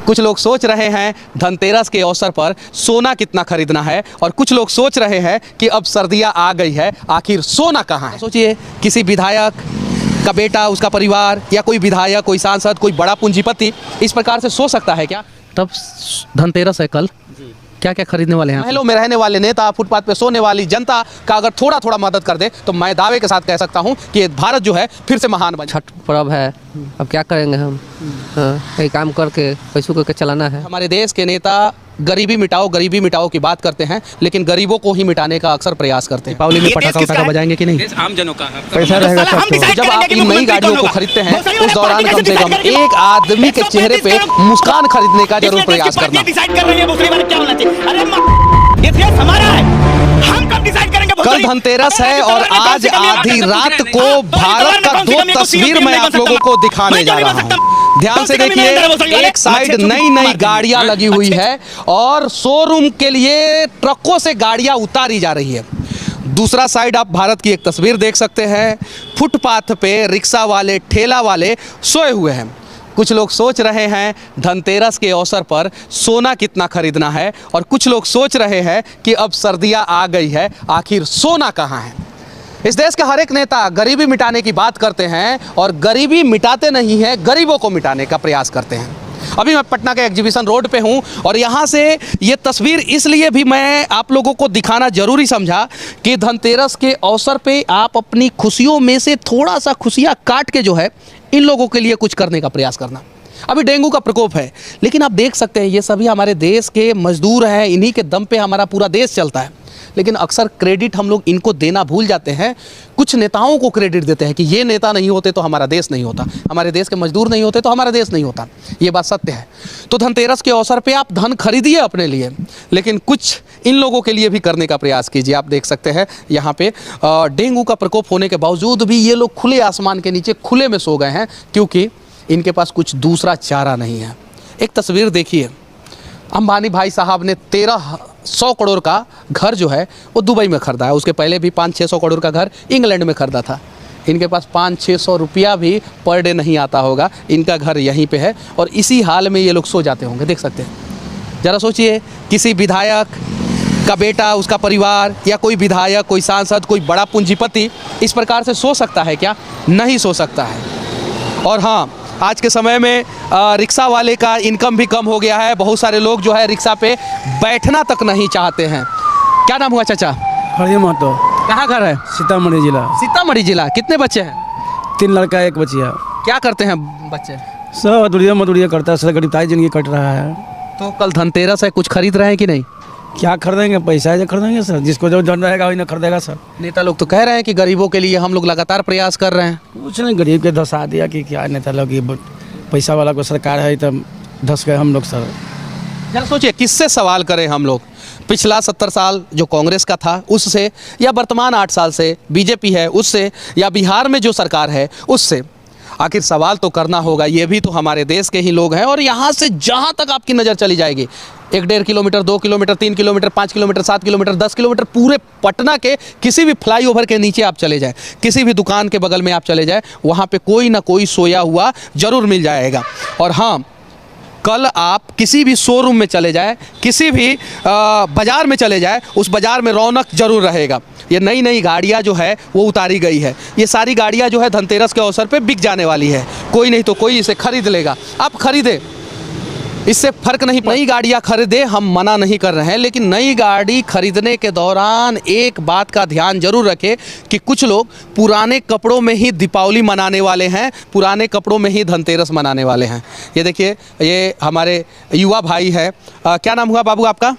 कुछ लोग सोच रहे हैं धनतेरस के अवसर पर सोना कितना खरीदना है, और कुछ लोग सोच रहे हैं कि अब सर्दियां आ गई है, आखिर सोना कहाँ है। सोचिए, किसी विधायक का बेटा, उसका परिवार, या कोई विधायक, कोई सांसद, कोई बड़ा पूंजीपति इस प्रकार से सोच सकता है क्या? तब धनतेरस है कल, क्या क्या खरीदने वाले हैं? महलों में रहने वाले नेता, फुटपाथ पे सोने वाली जनता का अगर थोड़ा थोड़ा मदद कर दे तो मैं दावे के साथ कह सकता हूं कि भारत जो है फिर से महान बन। छठ पर्व है, अब क्या करेंगे हम? कई काम करके पैसों करके चलाना है। हमारे देश के नेता गरीबी मिटाओ की बात करते हैं, लेकिन गरीबों को ही मिटाने का अक्सर प्रयास करते हैं। दीपावली में पटाखा उठाखा बजाएंगे कि नहीं? आम जनों का पैसा रहेगा तो जब आप इन नई गाड़ियों को खरीदते हैं उस दौरान कम से कम एक आदमी के चेहरे पे मुस्कान खरीदने का जरूर प्रयास करना। कल धनतेरस है और आज आधी रात को भारत का दो तस्वीर मैं आप लोगों को दिखाने जा रहा हूं। ध्यान से देखिए, एक साइड नई गाड़ियां लगी हुई है और शोरूम के लिए ट्रकों से गाड़ियां उतारी जा रही है। दूसरा साइड आप भारत की एक तस्वीर देख सकते हैं, फुटपाथ पे रिक्शा वाले, ठेला वाले सोए हुए हैं। कुछ लोग सोच रहे हैं धनतेरस के अवसर पर सोना कितना खरीदना है, और कुछ लोग सोच रहे हैं कि अब सर्दियां आ गई है, आखिर सोना कहाँ है। इस देश के हर एक नेता गरीबी मिटाने की बात करते हैं, और गरीबी मिटाते नहीं हैं, गरीबों को मिटाने का प्रयास करते हैं। अभी मैं पटना के एग्जीबिशन रोड पे हूँ, और यहाँ से ये तस्वीर इसलिए भी मैं आप लोगों को दिखाना जरूरी समझा कि धनतेरस के अवसर पे आप अपनी खुशियों में से थोड़ा सा खुशियाँ काट के जो है इन लोगों के लिए कुछ करने का प्रयास करना। अभी डेंगू का प्रकोप है, लेकिन आप देख सकते हैं ये सभी हमारे देश के मजदूर हैं, इन्हीं के दम पे हमारा पूरा देश चलता है। लेकिन अक्सर क्रेडिट हम लोग इनको देना भूल जाते हैं। कुछ नेताओं को क्रेडिट देते हैं कि ये नेता नहीं होते तो हमारा देश नहीं होता, हमारे देश के मजदूर नहीं होते तो हमारा देश नहीं होता। ये बात सत्य है। तो धनतेरस के अवसर पे आप धन खरीदिए अपने लिए, लेकिन कुछ इन लोगों के लिए भी करने का प्रयास कीजिए। आप देख सकते हैं यहाँ पे डेंगू का प्रकोप होने के बावजूद भी ये लोग खुले आसमान के नीचे खुले में सो गए हैं, क्योंकि इनके पास कुछ दूसरा चारा नहीं है। एक तस्वीर देखिए, अंबानी भाई साहब ने 1300 करोड़ का घर जो है वो दुबई में खरीदा है। उसके पहले भी 500-600 करोड़ का घर इंग्लैंड में खरीदा था। इनके पास 500-600 रुपया भी पर डे नहीं आता होगा। इनका घर यहीं पे है और इसी हाल में ये लोग सो जाते होंगे। देख सकते हैं, ज़रा सोचिए, किसी विधायक का बेटा, उसका परिवार, या कोई विधायक, कोई सांसद, कोई बड़ा पूंजीपति इस प्रकार से सो सकता है क्या? नहीं सो सकता है। और हाँ, आज के समय में रिक्शा वाले का इनकम भी कम हो गया है। बहुत सारे लोग जो है रिक्शा पे बैठना तक नहीं चाहते हैं। क्या नाम हुआ चाचा? हरिये महतो। कहाँ घर है? सीतामढ़ी जिला। सीतामढ़ी जिला। कितने बच्चे हैं? 3 लड़का 1 बचिया। क्या करते हैं बच्चे? सब अधूरिया मधुरिया करता है, सब गरीबताई जिंदगी कट रहा है। तो कल धनतेरस है, कुछ खरीद रहे हैं कि नहीं? क्या खरीदेंगे? पैसा है जो खरीदेंगे सर, जिसको जो धन रहेगा वही ना खरीदेगा सर। नेता लोग तो कह रहे हैं कि गरीबों के लिए हम लोग लगातार प्रयास कर रहे हैं। कुछ नहीं, गरीब के धसा दिया कि क्या नेता लोग, पैसा वाला को सरकार है तब धस गए हम लोग सर। जरा सोचिए, किससे सवाल करें हम लोग? पिछला 70 साल जो कांग्रेस का था उससे, या वर्तमान 8 साल से बीजेपी है उससे, या बिहार में जो सरकार है उससे? आखिर सवाल तो करना होगा। ये भी तो हमारे देश के ही लोग हैं। और यहाँ से जहाँ तक आपकी नज़र चली जाएगी, 1-1.5 kilometre, 2 kilometre, 3 kilometre, 5 kilometre, 7 kilometre, 10 kilometre, पूरे पटना के किसी भी फ्लाईओवर के नीचे आप चले जाएं, किसी भी दुकान के बगल में आप चले जाएं, वहाँ पे कोई ना कोई सोया हुआ जरूर मिल जाएगा। और हाँ, कल आप किसी भी शोरूम में चले जाएं, किसी भी बाज़ार में चले जाएं, उस बाज़ार में रौनक जरूर रहेगा। ये नई गाड़ियाँ जो है वो उतारी गई है। ये सारी गाड़ियाँ जो है धनतेरस के अवसर पे बिक जाने वाली है। कोई नहीं तो कोई इसे खरीद लेगा। आप खरीदे, इससे फर्क नहीं। नई गाड़ियाँ खरीदे, हम मना नहीं कर रहे हैं, लेकिन नई गाड़ी खरीदने के दौरान एक बात का ध्यान जरूर रखें कि कुछ लोग पुराने कपड़ों में ही दीपावली मनाने वाले हैं, पुराने कपड़ों में ही धनतेरस मनाने वाले हैं। ये देखिए, ये हमारे युवा भाई है। क्या नाम हुआ बाबू आपका?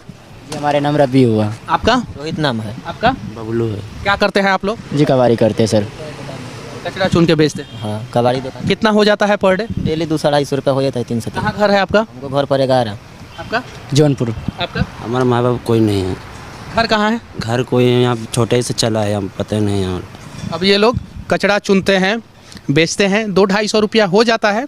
हमारे नाम रवि हुआ। आपका? रोहित नाम है। आपका? बबलू है। क्या करते हैं आप लोग? जी कबाड़ी करते हैं सर। कचरा चुन के बेचते हैं? हाँ, कबाड़ी दुकान। कितना हो जाता है पर डे? डेली 200-250 रुपये हो जाता है। 300। कहाँ घर है आपका? हमको घर पर 11। आपका? जौनपुर। आपका? हमारा माँ बाप कोई नहीं है। घर कहाँ है? घर कोई यहाँ छोटे से चला है, हम पता नहीं है। अब ये लोग कचरा चुनते हैं, बेचते हैं, 200-250 रुपया हो जाता है,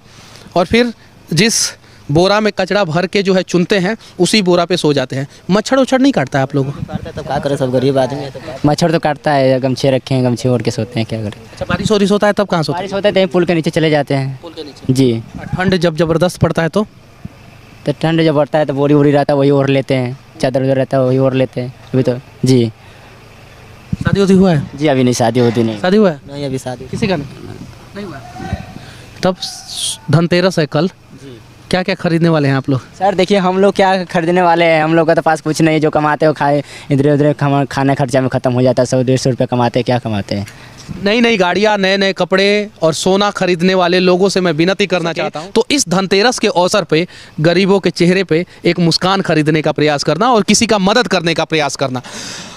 और फिर जिस बोरा में कचरा भर के जो है चुनते हैं, उसी बोरा पे सो जाते हैं। मच्छर उच्छर नहीं काटता है आप लोगों को? काटता है तो क्या करे, सब गरीब आदमी है तो मच्छर तो काटता है। गमछे रखे हैं, गमछे ओढ़ के सोते हैं, क्या करें। अच्छा, बारिश वारिश होता है तब कहाँ सोते हैं? बारिश होता है तो पुल के नीचे चले जाते हैं। पुल के नीचे। जी। ठंड जब ज़बरदस्त पड़ता है तो ठंड जब बढ़ता है तो बोरी वोरी रहता है वही ओढ़ लेते हैं, चादर उधर रहता है वही ओढ़ लेते हैं। अभी तो जी। शादी होती हुआ है? जी अभी नहीं, शादी होती नहीं। शादी हुआ है? नहीं अभी शादी किसी का नहीं हुआ। तब धनतेरस है कल, क्या क्या खरीदने वाले हैं आप लोग? सर देखिए, हम लोग क्या खरीदने वाले हैं, हम लोग का तो पास कुछ नहीं है। जो कमाते हो खाए, इधर उधर खाना खर्चा में ख़त्म हो जाता है। 100-150 रुपये कमाते हैं, क्या कमाते हैं। नई नई गाड़ियां, नए नए कपड़े और सोना खरीदने वाले लोगों से मैं विनती करना चाहता हूं, तो इस धनतेरस के अवसर पे गरीबों के चेहरे पे एक मुस्कान खरीदने का प्रयास करना और किसी का मदद करने का प्रयास करना।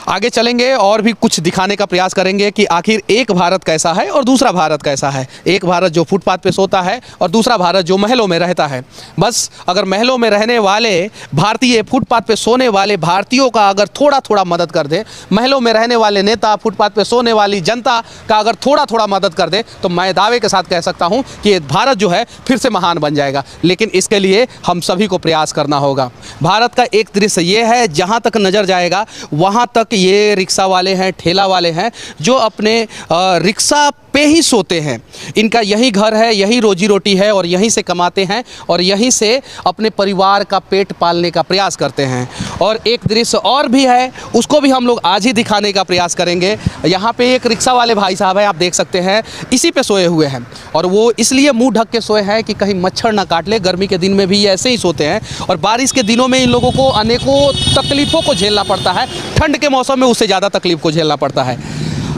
आगे चलेंगे और भी कुछ दिखाने का प्रयास करेंगे कि आखिर एक भारत कैसा है और दूसरा भारत कैसा है। एक भारत जो फुटपाथ पे सोता है और दूसरा भारत जो महलों में रहता है। बस अगर महलों में रहने वाले भारतीय फुटपाथ पे सोने वाले भारतीयों का अगर थोड़ा थोड़ा मदद कर दे, महलों में रहने वाले नेता फुटपाथ पे सोने वाली जनता का अगर थोड़ा थोड़ा मदद कर दे, तो मैं दावे के साथ कह सकता हूँ कि ये भारत जो है फिर से महान बन जाएगा। लेकिन इसके लिए हम सभी को प्रयास करना होगा। भारत का एक दृश्य ये है, जहाँ तक नज़र जाएगा वहाँ तक ये रिक्शा वाले हैं, ठेला वाले हैं, जो अपने रिक्शा पे ही सोते हैं। इनका यही घर है, यही रोजी रोटी है और यहीं से कमाते हैं और यहीं से अपने परिवार का पेट पालने का प्रयास करते हैं। और एक दृश्य और भी है, उसको भी हम लोग आज ही दिखाने का प्रयास करेंगे। यहाँ पे एक रिक्शा वाले भाई साहब है, आप देख सकते हैं, इसी पे सोए हुए हैं और वो इसलिए मुंह ढक के सोए हैं कि कहीं मच्छर ना काट ले। गर्मी के दिन में भी ये ऐसे ही सोते हैं और बारिश के दिनों में इन लोगों को अनेकों तकलीफ़ों को झेलना पड़ता है। ठंड के मौसम में उससे ज़्यादा तकलीफ को झेलना पड़ता है।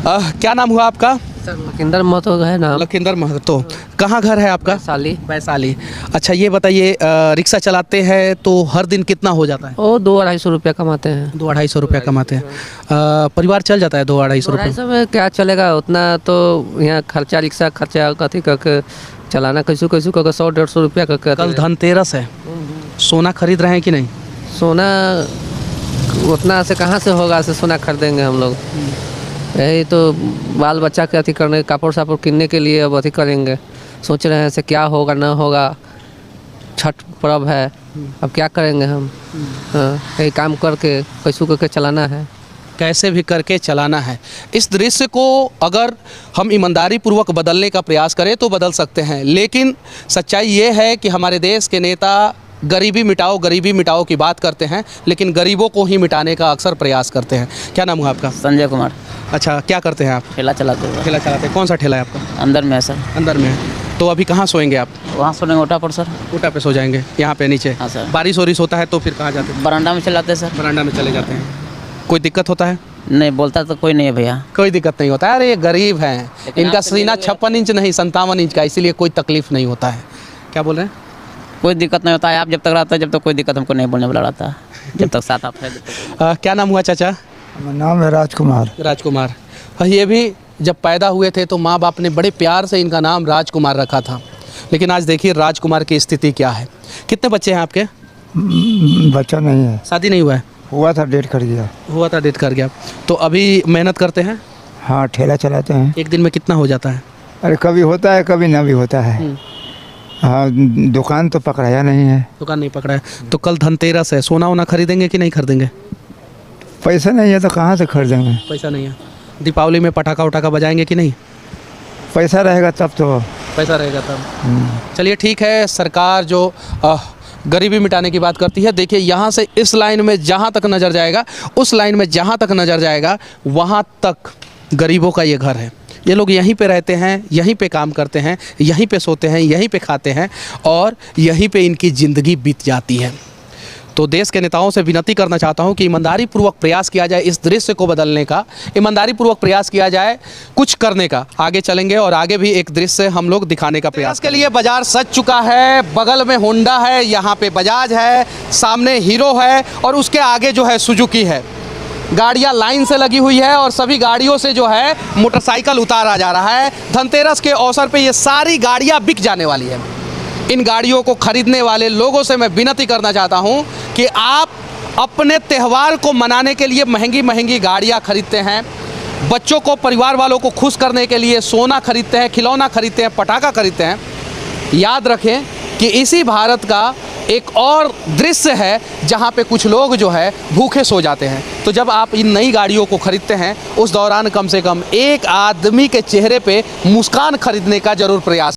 क्या नाम हुआ आपका? सर लखिंदर महतो है नाम। लखिंदर महतो। कहाँ घर है आपका? वैशाली। अच्छा ये बताइए, रिक्शा चलाते हैं तो हर दिन कितना हो जाता है? वो 200-250 रुपया कमाते हैं। 200-250 रुपया कमाते हैं। परिवार चल जाता है 200-250 रुपये? 250 में क्या चलेगा, उतना तो यहाँ खर्चा, रिक्शा खर्चा कथी करके चलाना, कैसू कैसू करके 100-150 रुपया करके। कल धनतेरस है, सोना खरीद रहे हैं कि नहीं? सोना उतना से कहाँ से होगा, से सोना खरीदेंगे हम लोग। यही तो बाल बच्चा के अथी करने, कापड़ सापड़ किनने के लिए अब अथी करेंगे। सोच रहे हैं से क्या होगा ना होगा। छठ पर्व है, अब क्या करेंगे हम। हाँ, यही काम करके कैसू करके चलाना है, कैसे भी करके चलाना है। इस दृश्य को अगर हम ईमानदारी पूर्वक बदलने का प्रयास करें तो बदल सकते हैं, लेकिन सच्चाई ये है कि हमारे देश के नेता गरीबी मिटाओ की बात करते हैं, लेकिन गरीबों को ही मिटाने का अक्सर प्रयास करते हैं। क्या नाम हुआ आपका? संजय कुमार। अच्छा, क्या करते हैं आप? ठेला चलाते हैं। ठेला चलाते हैं। कौन सा ठेला है आपका? अंदर में है सर। अंदर में है। तो अभी कहाँ सोएंगे आप? वहाँ सोने ओटा पर सर। ऊटा पे सो जाएंगे, यहाँ पे नीचे? हाँ सर। बारिश वारिश होता है तो फिर कहाँ जाते हैं? बरामदा में चलाते हैं सर। बरामदा में चले जाते हैं। कोई दिक्कत होता है? नहीं, बोलता तो कोई नहीं है भैया। कोई दिक्कत नहीं होता है। अरे ये गरीब हैं, इनका सीना 56 इंच नहीं 57 इंच का, इसीलिए कोई तकलीफ नहीं होता है। क्या बोल रहे हैं? कोई दिक्कत नहीं होता है। आप जब तक रहता है, जब तक कोई दिक्कत हमको नहीं बोलने वाला रहता, जब तक साथ आप है। क्या नाम हुआ चाचा? नाम है राजकुमार। राजकुमार। ये भी जब पैदा हुए थे तो माँ बाप ने बड़े प्यार से इनका नाम राजकुमार रखा था, लेकिन आज देखिए राजकुमार की स्थिति क्या है। कितने बच्चे हैं आपके? बच्चा नहीं है। शादी नहीं हुआ है? हुआ था, डेट कर गया। हुआ था, डेट कर गया। तो अभी मेहनत करते हैं? हाँ, ठेला चलाते हैं। एक दिन में कितना हो जाता है? अरे कभी होता है, कभी ना भी होता है। हाँ, दुकान तो पकड़ाया नहीं है। दुकान नहीं पकड़ा है। तो कल धनतेरस है, सोना वोना खरीदेंगे कि नहीं खरीदेंगे? पैसा नहीं है तो कहाँ से खरीदेंगे। पैसा नहीं है। दीपावली में पटाखा उटाखा बजाएंगे कि नहीं? पैसा रहेगा तब तो। पैसा रहेगा तब। चलिए ठीक है। सरकार जो गरीबी मिटाने की बात करती है, देखिए यहाँ से इस लाइन में जहाँ तक नज़र जाएगा, उस लाइन में जहाँ तक नज़र जाएगा वहाँ तक गरीबों का ये घर है। ये लोग यहीं पे रहते हैं, यहीं पे काम करते हैं, यहीं पे सोते हैं, यहीं पे खाते हैं और यहीं पे इनकी ज़िंदगी बीत जाती है। तो देश के नेताओं से विनती करना चाहता हूं कि ईमानदारी पूर्वक प्रयास किया जाए इस दृश्य को बदलने का, ईमानदारी पूर्वक प्रयास किया जाए कुछ करने का। आगे चलेंगे और आगे भी एक दृश्य हम लोग दिखाने का प्रयास के लिए। बाजार सज चुका है, बगल में होंडा है, यहाँ पे बजाज है, सामने हीरो है और उसके आगे जो है सुजुकी है। गाड़ियाँ लाइन से लगी हुई है और सभी गाड़ियों से जो है मोटरसाइकिल उतारा जा रहा है। धनतेरस के अवसर पे ये सारी गाड़ियाँ बिक जाने वाली है। इन गाड़ियों को खरीदने वाले लोगों से मैं विनती करना चाहता हूं कि आप अपने त्यौहार को मनाने के लिए महंगी महंगी गाड़ियां खरीदते हैं, बच्चों को, परिवार वालों को खुश करने के लिए सोना खरीदते हैं, खिलौना खरीदते हैं, पटाखा खरीदते हैं। याद रखें कि इसी भारत का एक और दृश्य है जहाँ पे कुछ लोग जो है भूखे सो जाते हैं। तो जब आप इन नई गाड़ियों को खरीदते हैं उस दौरान कम से कम एक आदमी के चेहरे पे मुस्कान खरीदने का जरूर प्रयास